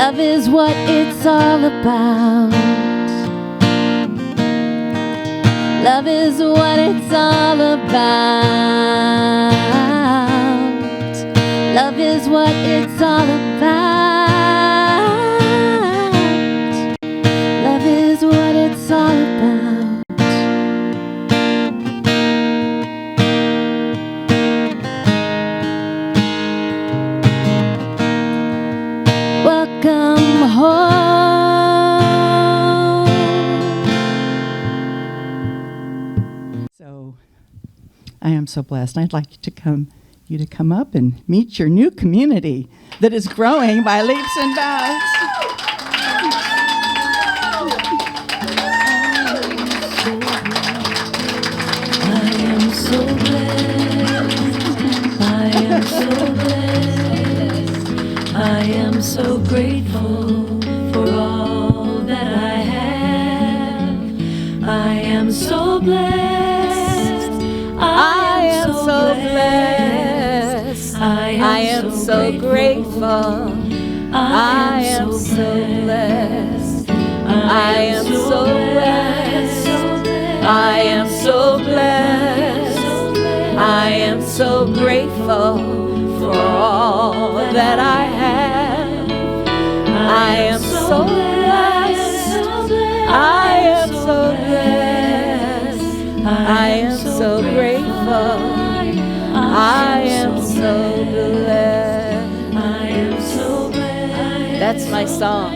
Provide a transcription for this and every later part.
Love is what it's all about. Love is what it's all about. Love is what it's all about. Love is what it's all about. Welcome home. So I am so blessed. I'd like you to come up and meet your new community that is growing by leaps and bounds. I am so blessed. I am so blessed. I am so grateful for all that I have. I am so blessed. I am so blessed. I am so grateful. I am so blessed. I am so blessed. I am so blessed. I am so grateful for all that I have. I am so blessed. I am so blessed. I am so grateful. I am so blessed. I am so blessed. That's my song.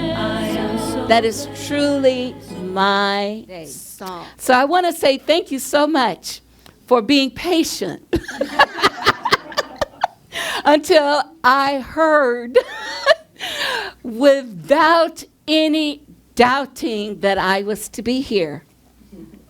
That is truly my song. So I want to say thank you so much for being patient until I heard without any doubting that I was to be here.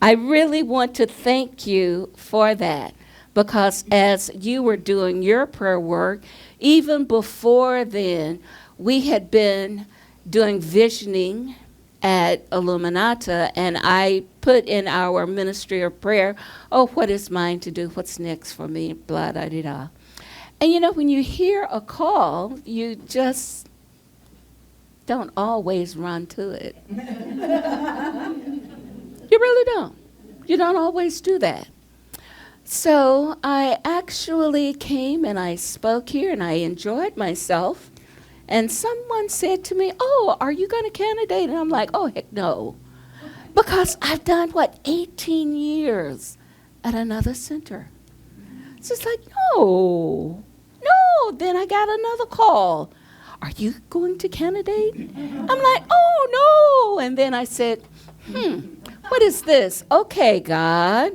I really want to thank you for that, because as you were doing your prayer work, even before then, we had been doing visioning at Illuminata, and I put in our ministry of prayer, oh, what is mine to do? What's next for me? Blah, da, da, da. And you know, when you hear a call, you just don't always run to it. You really don't. You don't always do that. So I actually came and I spoke here and I enjoyed myself. And someone said to me, oh, are you going to candidate? And I'm like, oh, heck no. Because I've done, 18 years at another center. So it's like, no. Then I got another call. Are you going to candidate? I'm like, oh, no. And then I said, what is this? Okay, God.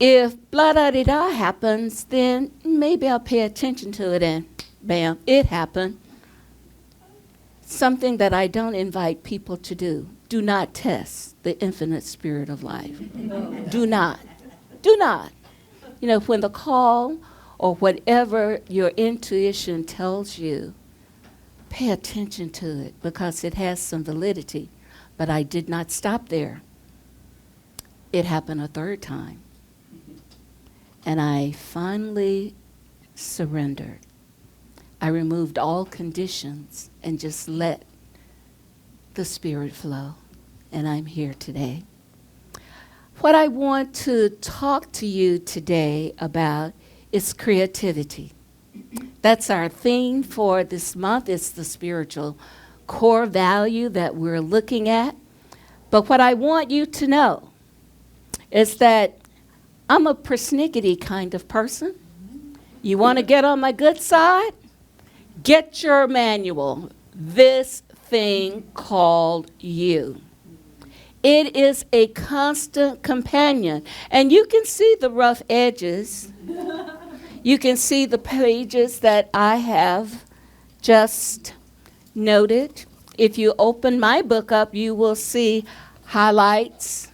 If blah-da-da-da happens, then maybe I'll pay attention to it, and bam, it happened. Something that I don't invite people to do. Do not test the infinite spirit of life. Do not. Do not. You know, when the call or whatever your intuition tells you, pay attention to it because it has some validity. But I did not stop there. It happened a third time. And I finally surrendered. I removed all conditions and just let the Spirit flow. And I'm here today. What I want to talk to you today about is creativity. That's our theme for this month. It's the spiritual core value that we're looking at. But what I want you to know is that I'm a persnickety kind of person. You want to get on my good side? Get your manual. This thing called you. It is a constant companion. And you can see the rough edges. You can see the pages that I have just noted. If you open my book up, you will see highlights.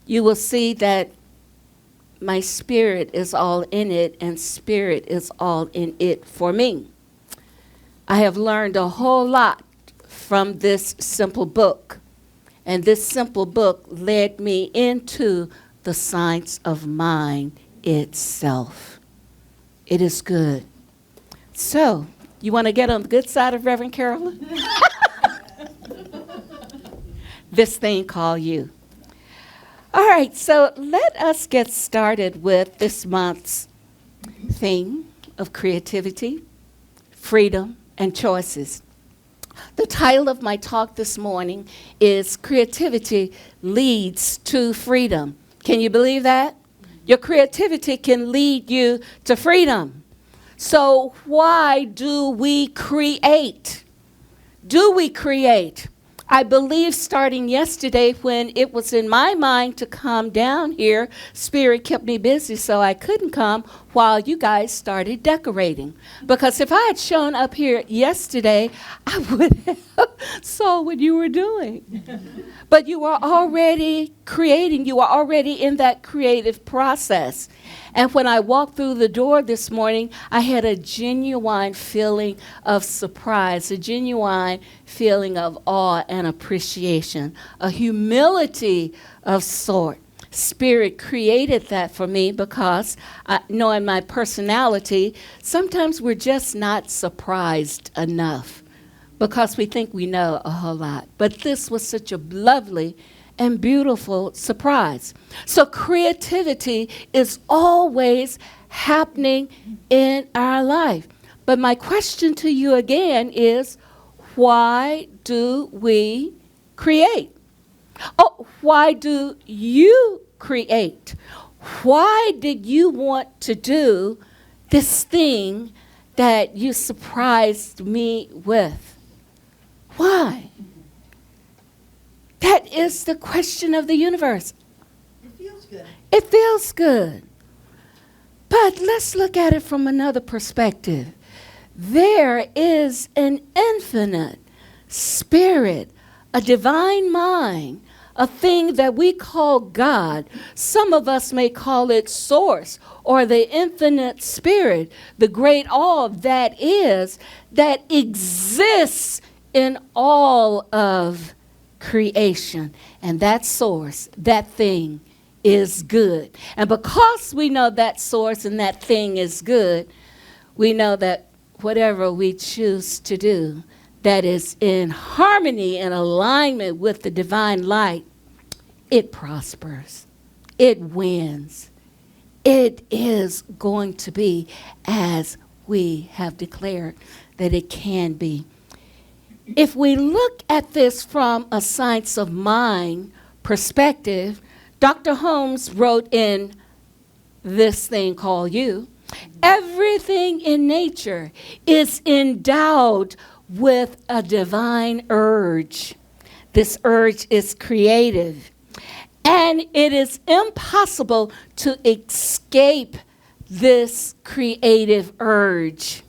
You will see that my spirit is all in it, and spirit is all in it for me. I have learned a whole lot from this simple book. And this simple book led me into the science of mind itself. It is good. So You want to get on the good side of Reverend Carolyn? This thing called you. All right, so let us get started with this month's theme of creativity, freedom, and choices. The title of my talk this morning is Creativity Leads to Freedom. Can you believe that? Your creativity can lead you to freedom. So why do we create? Do we create? I believe starting yesterday when it was in my mind to come down here, Spirit kept me busy so I couldn't come while you guys started decorating. Because if I had shown up here yesterday, I would have saw what you were doing. But you are already creating. You are already in that creative process. And when I walked through the door this morning, I had a genuine feeling of surprise, a genuine feeling of awe and appreciation, a humility of sort. Spirit created that for me because, knowing my personality, sometimes we're just not surprised enough because we think we know a whole lot. But this was such a lovely and beautiful surprise. So creativity is always happening in our life. But my question to you again is, why do we create? Oh, why do you create? Why did you want to do this thing that you surprised me with? Why? That is the question of the universe. It feels good. It feels good. But let's look at it from another perspective. There is an infinite spirit, a divine mind, a thing that we call God. Some of us may call it source or the infinite spirit, the great all that is, that exists in all of creation. And that source, that thing is good. And because we know that source and that thing is good, we know that whatever we choose to do that is in harmony and alignment with the divine light, it prospers. It wins. It is going to be as we have declared that it can be. If we look at this from a science of mind perspective, Dr. Holmes wrote in this thing called you, everything in nature is endowed with a divine urge. This urge is creative, and it is impossible to escape this creative urge.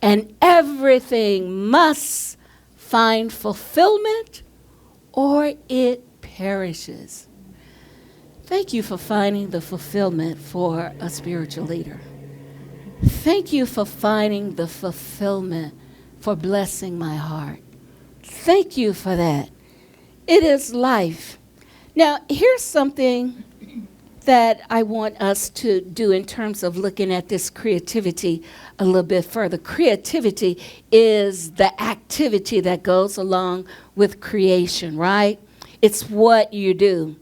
And everything must find fulfillment or it perishes. Thank you for finding the fulfillment for a spiritual leader. Thank you for finding the fulfillment for blessing my heart. Thank you for that. It is life. Now, here's something that I want us to do in terms of looking at this creativity a little bit further. Creativity is the activity that goes along with creation, right? It's what you do.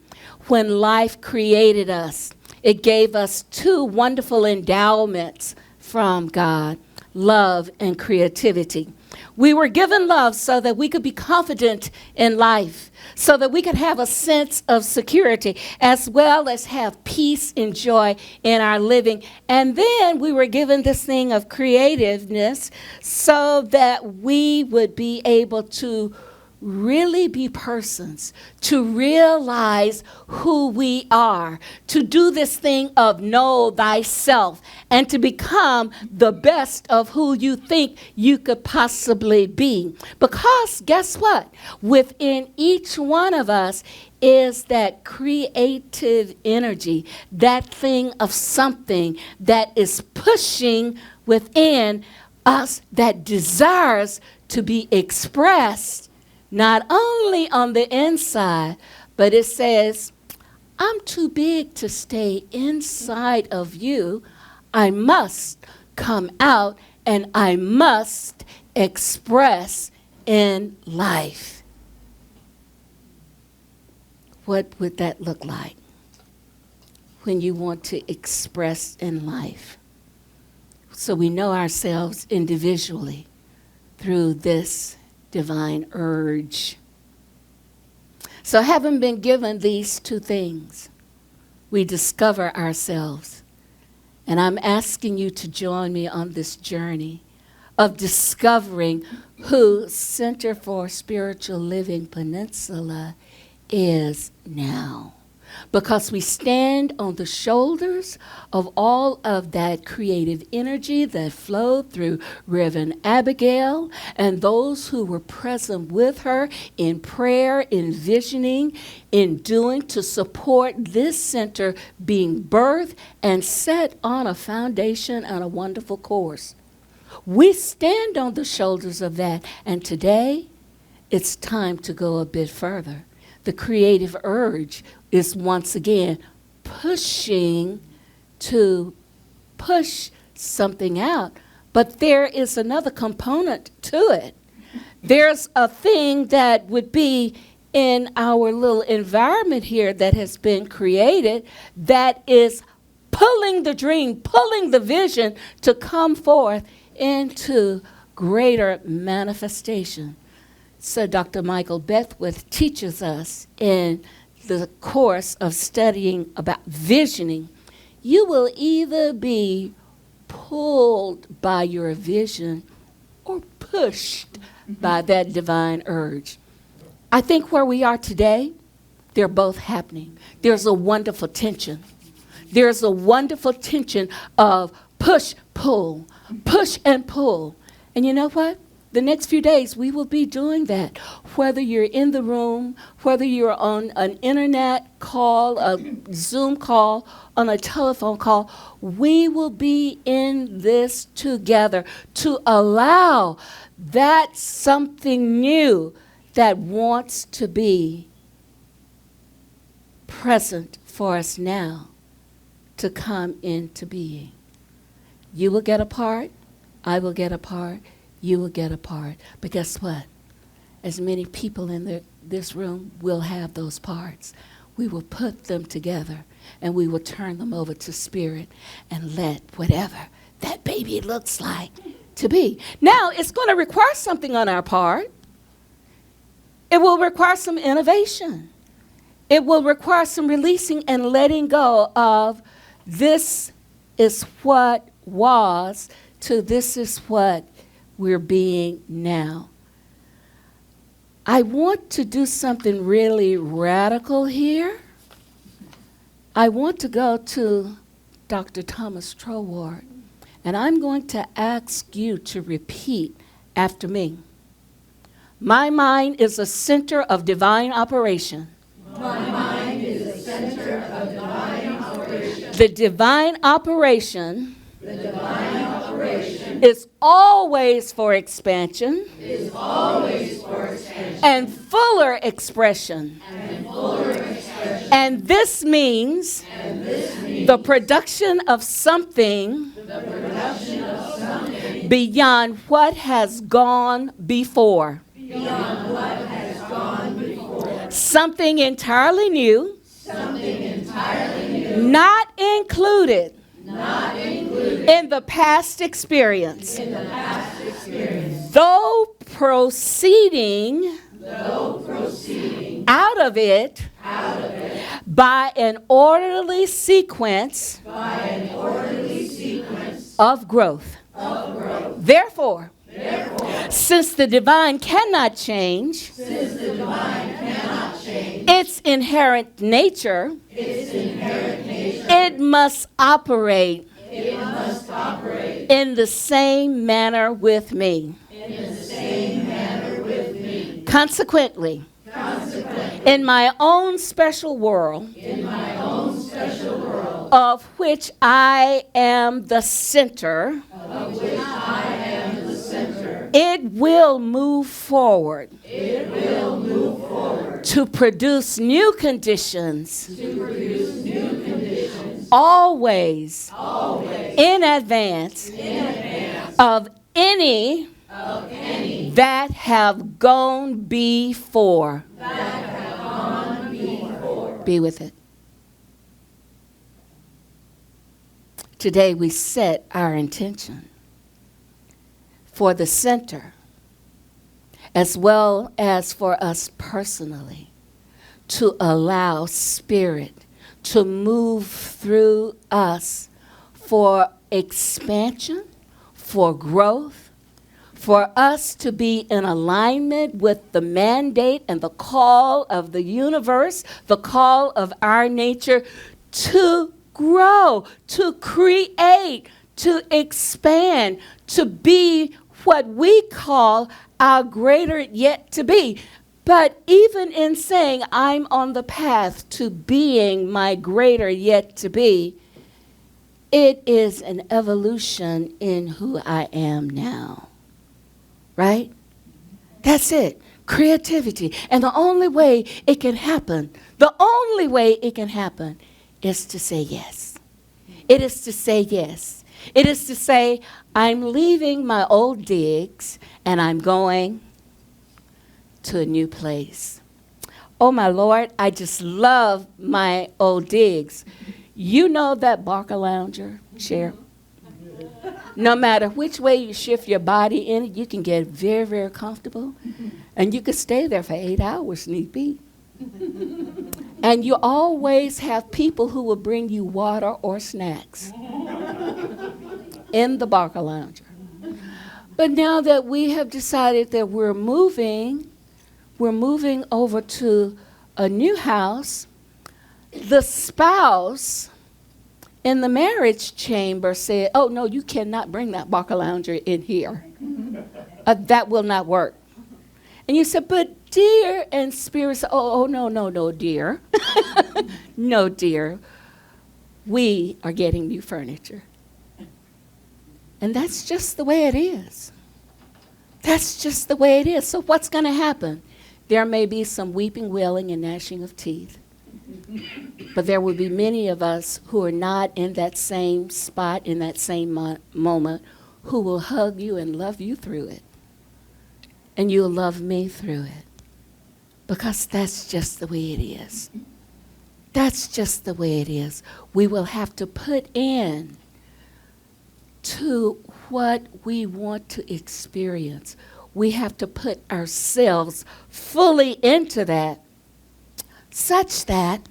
When life created us, it gave us two wonderful endowments from God, love and creativity. We were given love so that we could be confident in life, so that we could have a sense of security, as well as have peace and joy in our living. And then we were given this thing of creativeness so that we would be able to really be persons, to realize who we are, to do this thing of know thyself, and to become the best of who you think you could possibly be. Because guess what? Within each one of us is that creative energy, that thing of something that is pushing within us that desires to be expressed not only on the inside, but it says, I'm too big to stay inside of you. I must come out and I must express in life. What would that look like when you want to express in life? So we know ourselves individually through this divine urge. So having been given these two things, we discover ourselves. And I'm asking you to join me on this journey of discovering who Center for Spiritual Living Peninsula is now. Because we stand on the shoulders of all of that creative energy that flowed through Reverend Abigail and those who were present with her in prayer, in visioning, in doing to support this center being birthed and set on a foundation and a wonderful course. We stand on the shoulders of that, and today it's time to go a bit further. The creative urge is once again pushing to push something out. But there is another component to it. There's a thing that would be in our little environment here that has been created that is pulling the dream, pulling the vision to come forth into greater manifestation. So Dr. Michael Beckwith teaches us in the course of studying about visioning, you will either be pulled by your vision or pushed by that divine urge. I think where we are today, they're both happening. There's a wonderful tension. There's a wonderful tension of push, pull, push and pull. And you know what? The next few days, we will be doing that. Whether you're in the room, whether you're on an internet call, a Zoom call, on a telephone call, we will be in this together to allow that something new that wants to be present for us now to come into being. You will get a part, I will get a part, you will get a part. But guess what? As many people in this room will have those parts. We will put them together and we will turn them over to Spirit and let whatever that baby looks like to be. Now, it's going to require something on our part. It will require some innovation. It will require some releasing and letting go of this is what was to this is what we're being now. I want to do something really radical here. I want to go to Dr. Thomas Troward, and I'm going to ask you to repeat after me. My mind is a center of divine operation. My mind is a center of divine operation. The divine operation Is is always for expansion always for expansion and fuller expression. and fuller expression. And this means the production of something beyond what has gone before. Beyond what has gone before. Something entirely new, Something entirely new, not included not included in the past experience. in the past experience. Though proceeding out of it by an orderly sequence of growth. Therefore, since the divine cannot change, its inherent nature, it must operate in the same manner with me. Consequently, in my own special world, of which I am the center, it will move forward to produce new conditions, always in advance of any that have gone before. Be with it. Today we set our intention for the center, as well as for us personally, to allow Spirit to move through us for expansion, for growth, for us to be in alignment with the mandate and the call of the universe, the call of our nature to grow, to create, to expand, to be what we call our greater yet to be. But even in saying I'm on the path to being my greater yet to be, it is an evolution in who I am now. Right? That's it. Creativity. And the only way it can happen, is to say yes. It is to say yes. It is to say, I'm leaving my old digs and I'm going to a new place. Oh, my Lord, I just love my old digs. You know that Barker Lounger chair? No matter which way you shift your body in it, you can get very, very comfortable. And you can stay there for 8 hours, need be. And you always have people who will bring you water or snacks in the Barker Lounger. But now that we have decided that we're moving over to a new house, the spouse in the marriage chamber said, oh, no, you cannot bring that Barker Lounger in here. That will not work. And you said, but dear, and Spirit said, oh, no, dear. No, dear. We are getting new furniture. And that's just the way it is. That's just the way it is. So what's going to happen? There may be some weeping, wailing, and gnashing of teeth. But there will be many of us who are not in that same spot, in that same moment, who will hug you and love you through it. And you'll love me through it. Because that's just the way it is. That's just the way it is. We will have to put in to what we want to experience. We have to put ourselves fully into that, such that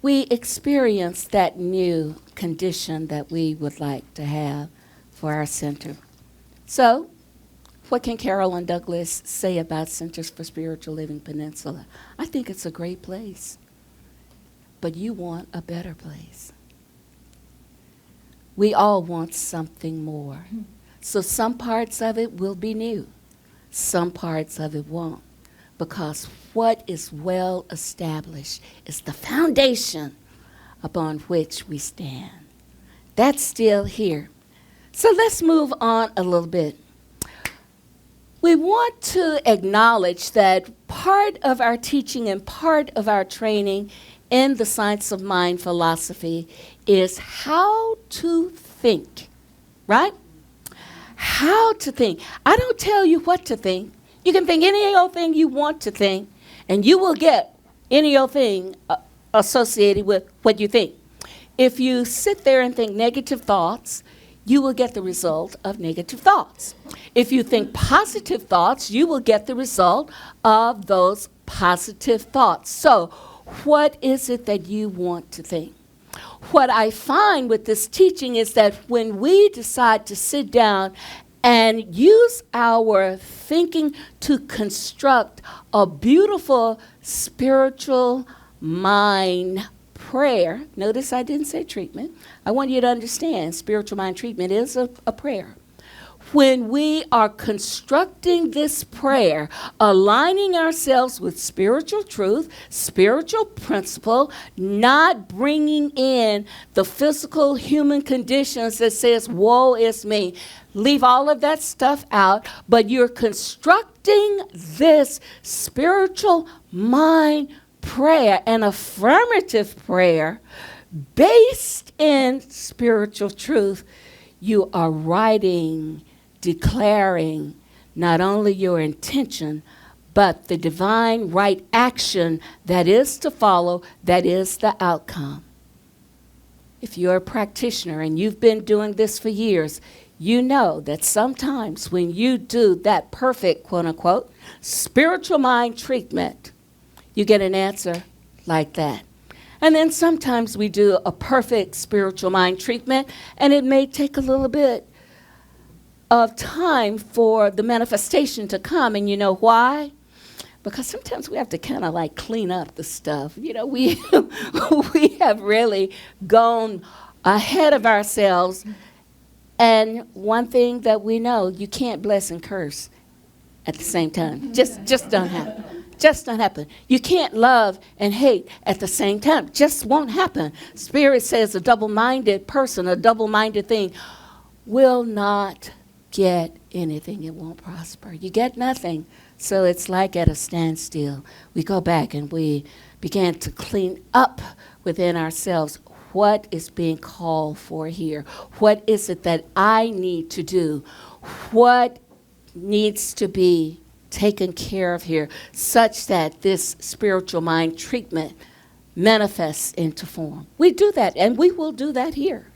we experience that new condition that we would like to have for our center. So, what can Carolyn Douglas say about Centers for Spiritual Living Peninsula? I think it's a great place, but you want a better place. We all want something more. So some parts of it will be new. Some parts of it won't. Because what is well established is the foundation upon which we stand. That's still here. So let's move on a little bit. We want to acknowledge that part of our teaching and part of our training in the science of mind philosophy is how to think, right? How to think. I don't tell you what to think. You can think any old thing you want to think, and you will get any old thing associated with what you think. If you sit there and think negative thoughts, you will get the result of negative thoughts. If you think positive thoughts, you will get the result of those positive thoughts. So, what is it that you want to think? What I find with this teaching is that when we decide to sit down and use our thinking to construct a beautiful spiritual mind prayer. Notice I didn't say treatment. I want you to understand spiritual mind treatment is a prayer. When we are constructing this prayer, aligning ourselves with spiritual truth, spiritual principle, not bringing in the physical human conditions that says, woe is me. Leave all of that stuff out, but you're constructing this spiritual mind prayer, an affirmative prayer based in spiritual truth. you are writing, declaring not only your intention, but the divine right action that is to follow, that is the outcome. If you're a practitioner and you've been doing this for years, you know that sometimes when you do that perfect, quote unquote, spiritual mind treatment, you get an answer like that. And then sometimes we do a perfect spiritual mind treatment, and it may take a little bit of time for the manifestation to come. And you know why? Because sometimes we have to kind of like clean up the stuff. You know, we have really gone ahead of ourselves. And one thing that we know, you can't bless and curse at the same time. Just don't happen. Just don't happen. You can't love and hate at the same time. Just won't happen. Spirit says a double-minded person, a double-minded thing will not get anything. It won't prosper. You get nothing. So it's like at a standstill. We go back and we begin to clean up within ourselves. What is being called for here? What is it that I need to do? What needs to be taken care of here such that this spiritual mind treatment manifests into form? We do that, and we will do that here.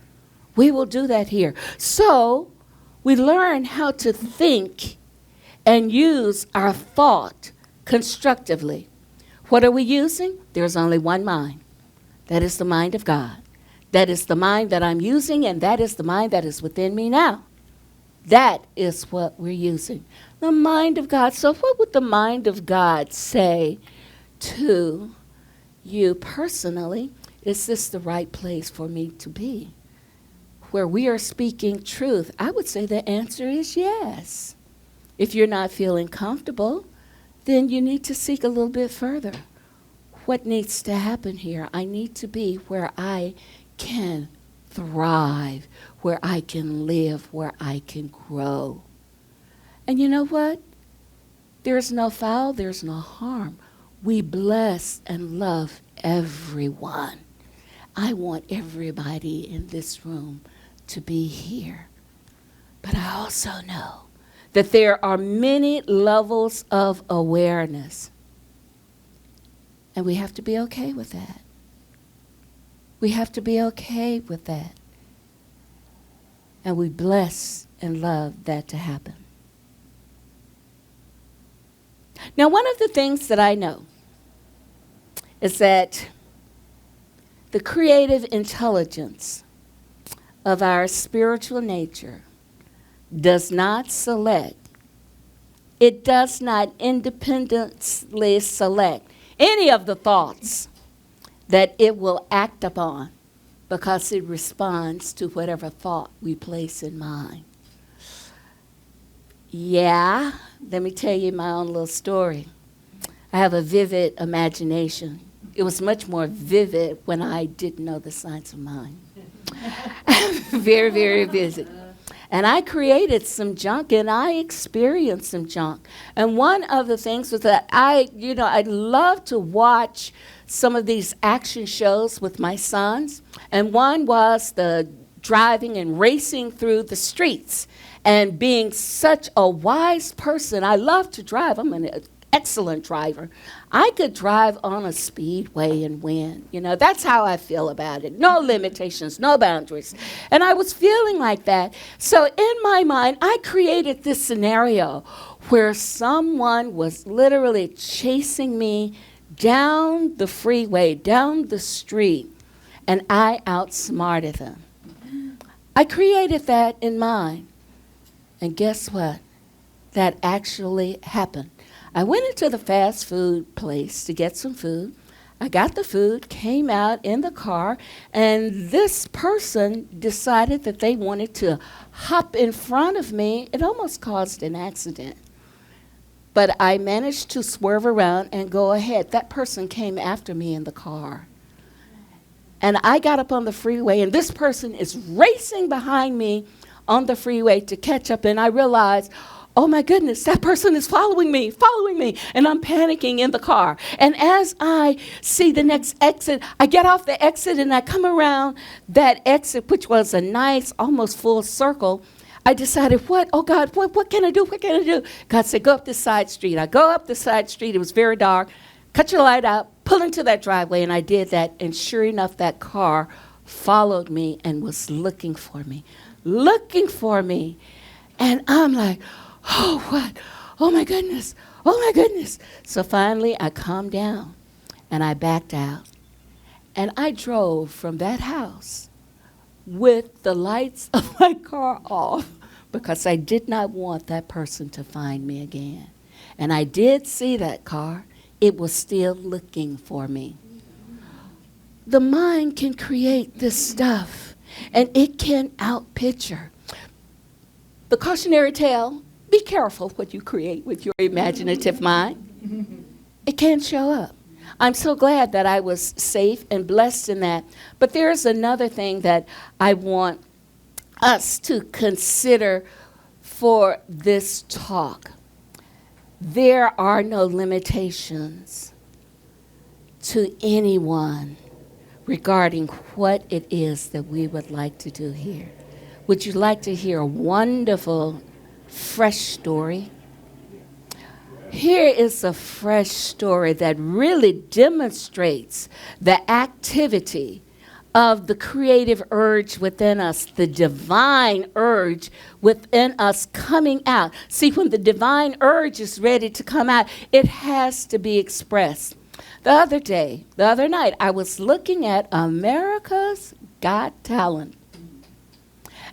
We will do that here. So we learn how to think and use our thought constructively. What are we using? There's only one mind. That is the mind of God. That is the mind that I'm using, and that is the mind that is within me now. That is what we're using. The mind of God. So what would the mind of God say to you personally? Is this the right place for me to be? Where we are speaking truth, I would say the answer is yes. If you're not feeling comfortable, then you need to seek a little bit further. What needs to happen here? I need to be where I can thrive, where I can live, where I can grow. And you know what? There's no foul, there's no harm. We bless and love everyone. I want everybody in this room to be here. But I also know that there are many levels of awareness. And we have to be okay with that. We have to be okay with that. And we bless and love that to happen. Now, one of the things that I know is that the creative intelligence of our spiritual nature does not select, it does not independently select any of the thoughts that it will act upon, because it responds to whatever thought we place in mind. Yeah, let me tell you my own little story. I have a vivid imagination. It was much more vivid when I didn't know the science of mind. Very, very vivid. And I created some junk, and I experienced some junk. And one of the things was that I love to watch some of these action shows with my sons. And one was the driving and racing through the streets. And being such a wise person, I love to drive. I'm an excellent driver. I could drive on a speedway and win. You know, that's how I feel about it. No limitations, no boundaries. And I was feeling like that. So in my mind, I created this scenario where someone was literally chasing me down the freeway, down the street, and I outsmarted them. I created that in mind. And guess what? That actually happened. I went into the fast food place to get some food. I got the food, came out in the car, and this person decided that they wanted to hop in front of me. It almost caused an accident. But I managed to swerve around and go ahead. That person came after me in the car. And I got up on the freeway, and this person is racing behind me on the freeway to catch up, and I realized, oh my goodness, that person is following me. And I'm panicking in the car. And as I see the next exit, I get off the exit and I come around that exit, which was a nice, almost full circle. I decided, oh God, what can I do? What can I do? God said, go up this side street. I go up the side street. It was very dark. Cut your light out, pull into that driveway. And I did that. And sure enough, that car followed me and was looking for me. And I'm like, oh, what? Oh, my goodness. So finally, I calmed down, and I backed out. And I drove from that house with the lights of my car off because I did not want that person to find me again. And I did see that car. It was still looking for me. The mind can create this stuff, and it can outpicture. The cautionary tale, be careful what you create with your imaginative mind. It can show up. I'm so glad that I was safe and blessed in that. But there's another thing that I want us to consider for this talk. There are no limitations to anyone regarding what it is that we would like to do here. Would you like to hear a wonderful, fresh story? Here is a fresh story that really demonstrates the activity of the creative urge within us, the divine urge within us coming out. See, when the divine urge is ready to come out, it has to be expressed. The other night, I was looking at America's Got Talent.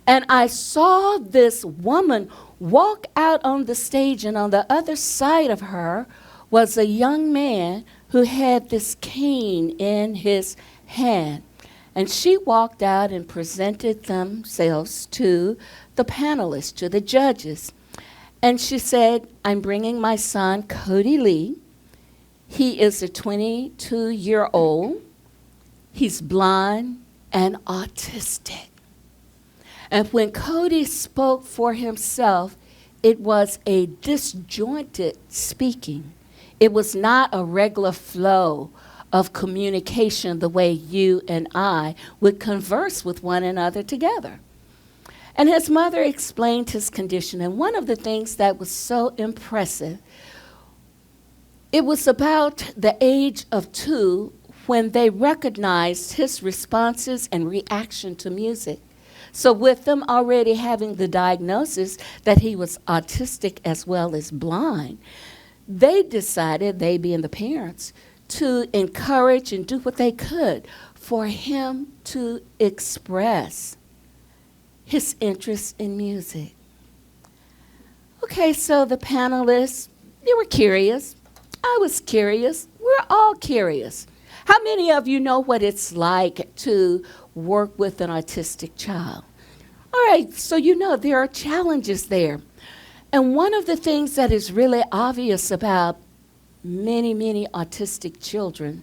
And I saw this woman walk out on the stage, and on the other side of her was a young man who had this cane in his hand. And she walked out and presented themselves to the panelists, to the judges. And she said, I'm bringing my son, Cody Lee. He is a 22-year-old. He's blind and autistic. And when Cody spoke for himself, it was a disjointed speaking. It was not a regular flow of communication the way you and I would converse with one another together. And his mother explained his condition. And one of the things that was so impressive, it was about the age of 2 when they recognized his responses and reaction to music. So with them already having the diagnosis that he was autistic as well as blind, they decided, they being the parents, to encourage and do what they could for him to express his interest in music. Okay, so the panelists, they were curious. I was curious. We're all curious. How many of you know what it's like to work with an autistic child? All right, so you know there are challenges there. And one of the things that is really obvious about many, many autistic children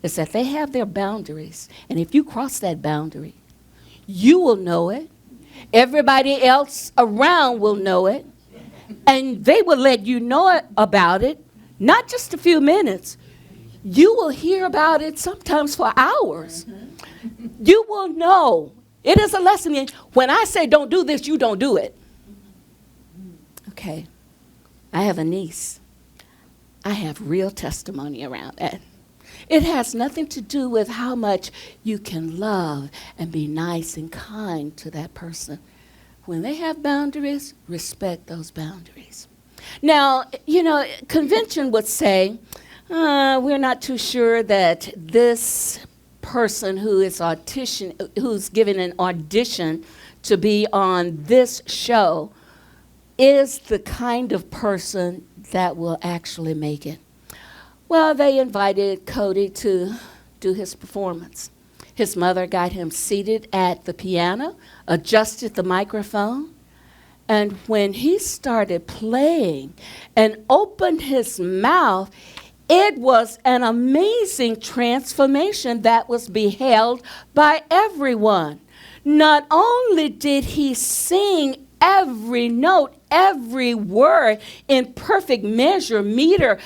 is that they have their boundaries. And if you cross that boundary, you will know it. Everybody else around will know it. And they will let you know about it, not just a few minutes. You will hear about it sometimes for hours. You will know. It is a lesson. When I say don't do this, you don't do it. Okay. I have a niece. I have real testimony around that. It has nothing to do with how much you can love and be nice and kind to that person. When they have boundaries, respect those boundaries. Now, you know, convention would say, we're not too sure that this person who's given an audition to be on this show is the kind of person that will actually make it. Well, they invited Cody to do his performance. His mother got him seated at the piano, adjusted the microphone, and when he started playing and opened his mouth, it was an amazing transformation that was beheld by everyone. Not only did he sing every note every word in perfect meter.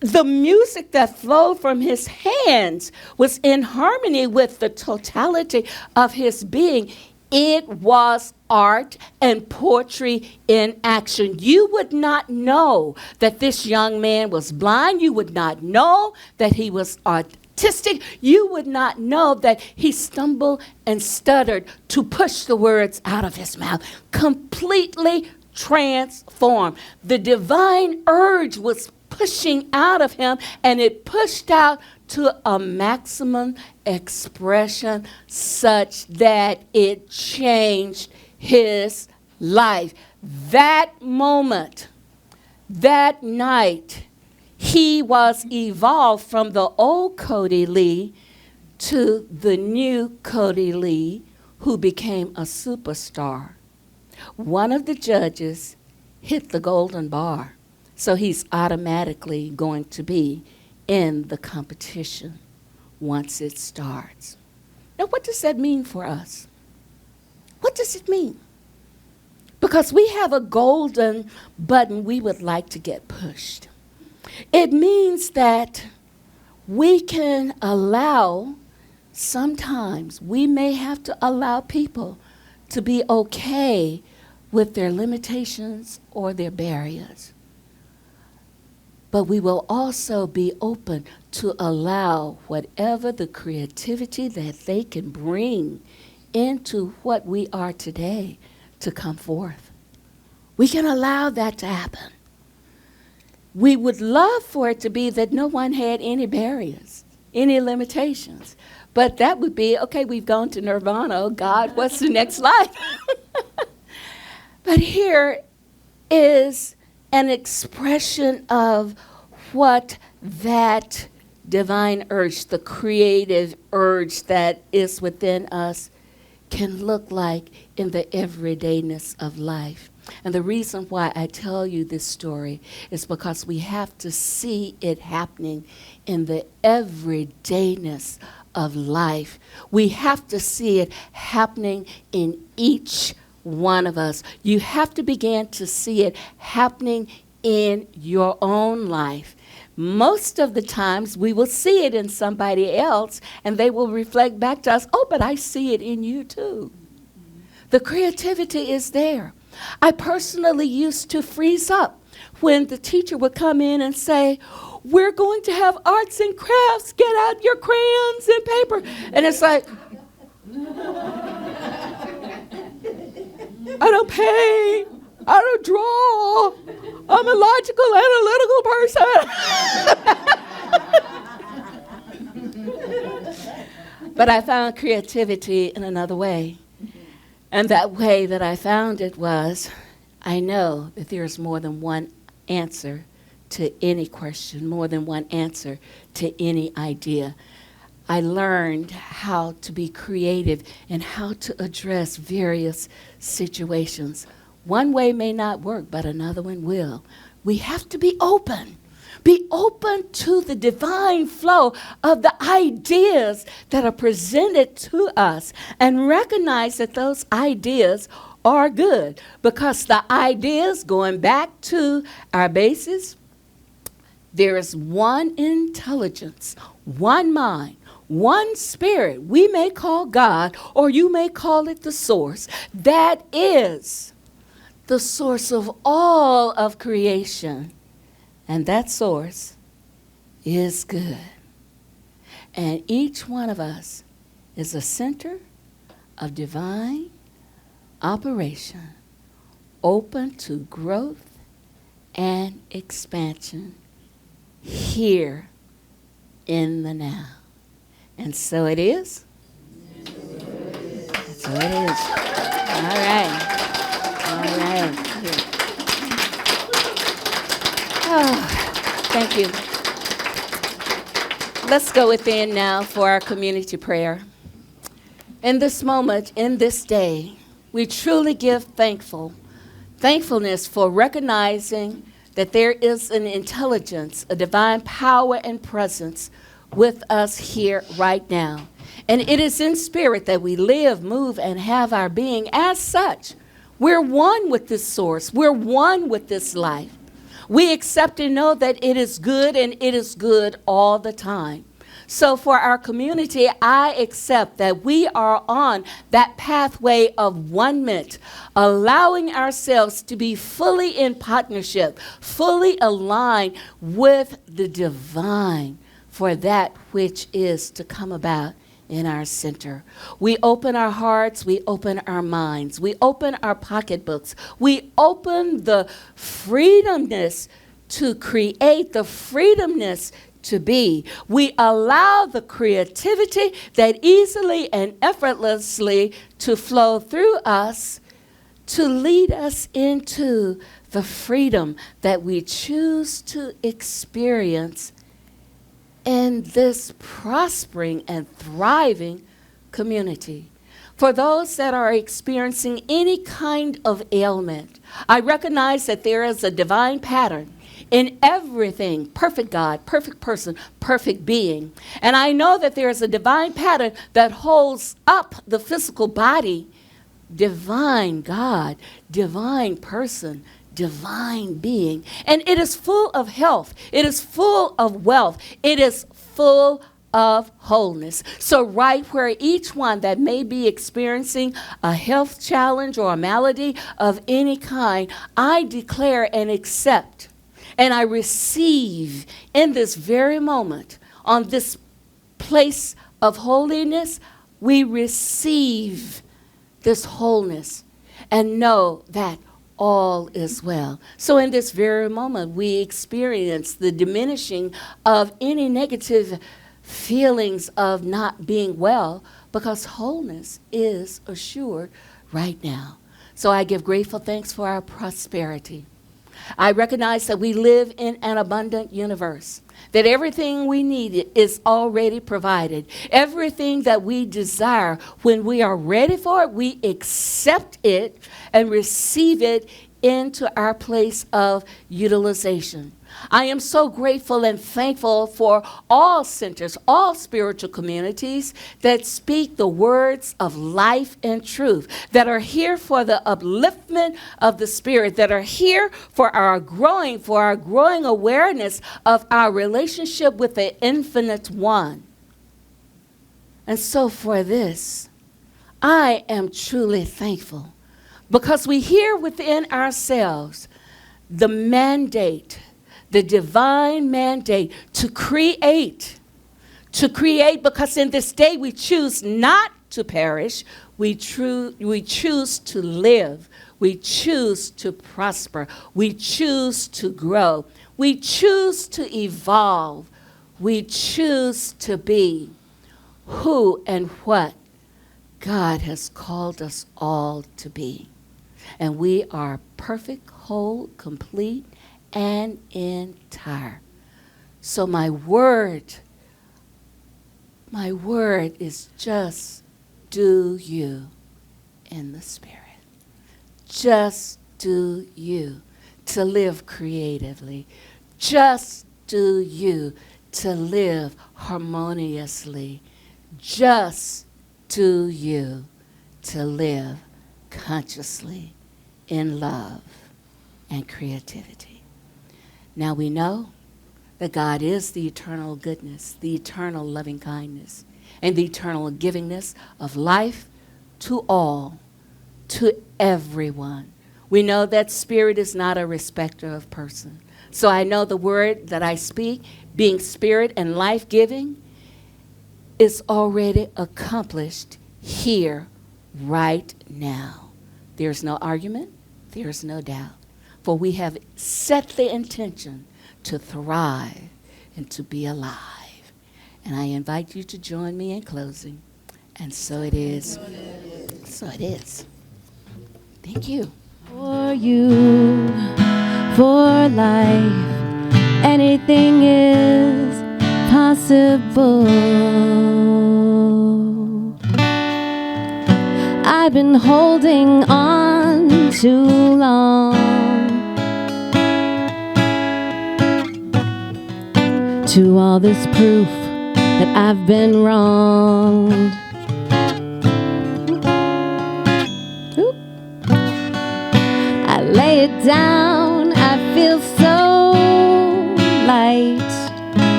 The music that flowed from his hands was in harmony with the totality of his being. It was art and poetry in action. You would not know that this young man was blind. You would not know that he was autistic. You would not know that he stumbled and stuttered to push the words out of his mouth. Completely transformed. The divine urge was pushing out of him, and it pushed out to a maximum expression such that it changed his life. That moment, that night, he was evolved from the old Cody Lee to the new Cody Lee, who became a superstar. One of the judges hit the golden bar, so he's automatically going to be in the competition once it starts. Now, what does that mean for us? What does it mean? Because we have a golden button we would like to get pushed. It means that we can allow, sometimes we may have to allow people to be okay with their limitations or their barriers. But we will also be open to allow whatever the creativity that they can bring into what we are today to come forth. We can allow that to happen. We would love for it to be that no one had any barriers, any limitations. But that would be, okay, we've gone to nirvana. Oh, God, what's the next life? But here is an expression of what that divine urge, the creative urge that is within us, can look like in the everydayness of life. And the reason why I tell you this story is because we have to see it happening in the everydayness of life. We have to see it happening in each one of us. You have to begin to see it happening in your own life. Most of the times we will see it in somebody else and they will reflect back to us, oh, but I see it in you too. The creativity is there. I personally used to freeze up when the teacher would come in and say, we're going to have arts and crafts, get out your crayons and paper. And it's like, I don't paint, I don't draw, I'm a logical, analytical person. But I found creativity in another way. And that way that I found it was, I know that there's more than one answer to any question, more than one answer to any idea. I learned how to be creative and how to address various situations. One way may not work, but another one will. We have to be open. Be open to the divine flow of the ideas that are presented to us and recognize that those ideas are good, because the ideas, going back to our basis, there is one intelligence, one mind, one spirit. We may call God, or you may call it the source. That is the source of all of creation. And that source is good. And each one of us is a center of divine operation, open to growth and expansion here in the now. And so it is. So it is. All right. All right. Here. Oh, thank you. Let's go within now for our community prayer. In this moment, in this day, we truly give thankfulness for recognizing that there is an intelligence, a divine power and presence with us here right now. And it is in spirit that we live, move, and have our being. As such, We're one with this source. We're one with this life. We accept and know that it is good, and it is good all the time. So for our community, I accept that we are on that pathway of one-ment, allowing ourselves to be fully in partnership, fully aligned with the divine for that which is to come about in our center. We open our hearts, we open our minds, we open our pocketbooks, we open the freedomness to create, the freedomness to be. We allow the creativity that easily and effortlessly to flow through us to lead us into the freedom that we choose to experience in this prospering and thriving community. For those that are experiencing any kind of ailment, I recognize that there is a divine pattern in everything, perfect God, perfect person, perfect being. And I know that there is a divine pattern that holds up the physical body, divine God, divine person, divine being. And it is full of health. It is full of wealth. It is full of wholeness. So right where each one that may be experiencing a health challenge or a malady of any kind, I declare and accept and I receive in this very moment, on this place of holiness, we receive this wholeness and know that all is well. So in this very moment, we experience the diminishing of any negative feelings of not being well, because wholeness is assured right now. So I give grateful thanks for our prosperity. I recognize that we live in an abundant universe, that everything we need is already provided. Everything that we desire, when we are ready for it, we accept it and receive it into our place of utilization. I am so grateful and thankful for all centers, all spiritual communities that speak the words of life and truth, that are here for the upliftment of the spirit, that are here for our growing awareness of our relationship with the infinite one. And so for this, I am truly thankful, because we hear within ourselves the mandate, the divine mandate to create, because in this day we choose not to perish, we choose to live, we choose to prosper, we choose to grow, we choose to evolve, we choose to be who and what God has called us all to be. And we are perfect, whole, complete, and entire. So my word is just do you in the Spirit. Just do you to live creatively. Just do you to live harmoniously. Just do you to live consciously in love and creativity. Now we know that God is the eternal goodness, the eternal loving kindness, and the eternal givingness of life to all, to everyone. We know that spirit is not a respecter of person. So I know the word that I speak, being spirit and life-giving, is already accomplished here, right now. There's no argument, there's no doubt. For we have set the intention to thrive and to be alive. And I invite you to join me in closing. And so it is. So it is. Thank you. For you, for life, anything is possible. I've been holding on too long to all this proof that I've been wronged. it down, I feel so light.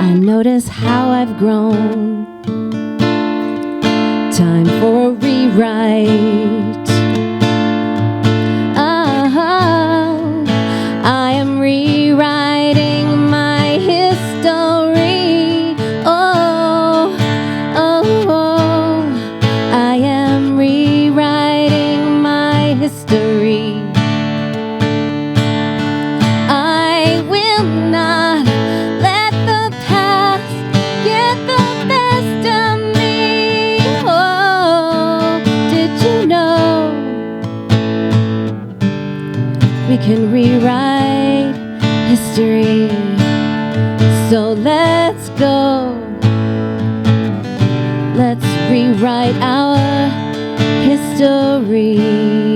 I notice how I've grown. Time for a rewrite. I am rewriting my history. Oh, oh, oh. I am rewriting my history. I will not let the past get the best of me. Oh, did you know we can rewrite history? So let's go. Let's rewrite our history.